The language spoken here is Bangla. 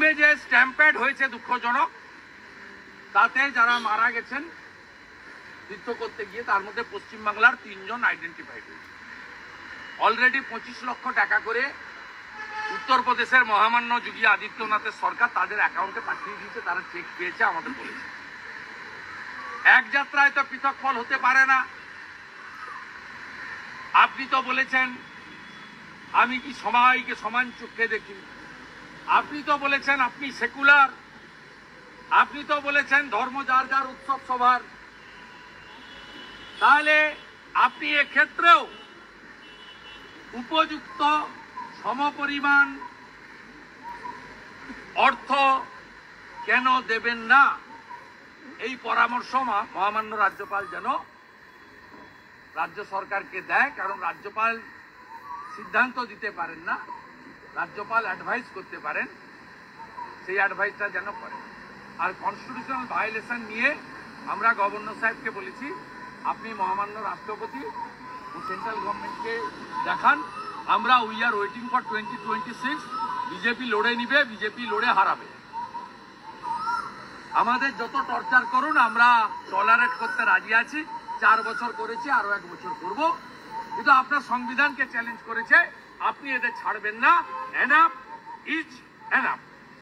সিকিমে যে স্ট্যাম্পেড হয়েছে দুঃখজনক, তাতে যারা মারা গেছেন তীর্থ করতে গিয়ে তার মধ্যে পশ্চিমবাংলার 3 জন আইডেন্টিফাইড হয়েছে। অলরেডি 25 লক্ষ টাকা করে উত্তরপ্রদেশের মহামান্য যোগী আদিত্যনাথের সরকার তাদের অ্যাকাউন্টে পাঠিয়ে দিয়েছে, তারা চেক পেয়েছে, আমাদের বলেছে। এক যাত্রায় তো পৃথক ফল হতে পারে না। আপনি তো বলেছেন আমি কি সবাইকে সমান চোখে দেখি, আপনি তো বলেছেন আপনি সেকুলার, আপনি তো বলেছেন ধর্ম যার যার উৎসব সবার। তাহলে আপনি এক্ষেত্রেও উপযুক্ত সমপরিমাণ অর্থ কেন দেবেন না, এই পরামর্শ মহামান্য রাজ্যপাল যেন রাজ্য সরকারকে দেয়। কারণ রাজ্যপাল সিদ্ধান্ত দিতে পারেন না, রাজ্যপাল অ্যাডভাইস করতে পারেন, সেই অ্যাডভাইসটা যেন করে। আর কনস্টিটিউশনাল ভায়োলেশন নিয়ে আমরা গভর্নর সাহেবকে বলেছি আপনি মহামান্য রাষ্ট্রপতি ও সেন্ট্রাল গভর্নমেন্টকে দেখান, আমরা we are waiting for 2026, BJP লড়ে নিবে, বিজেপি লড়ে হারাবে। আমাদের যত টর্চার করুন আমরা টলারেট করতে রাজি আছি। 4 বছর করেছি, আরো 1 বছর করব, কিন্তু আপনার সংবিধানকে চ্যালেঞ্জ করেছে, আপনি এদের ছাড়বেন না। Enough is enough.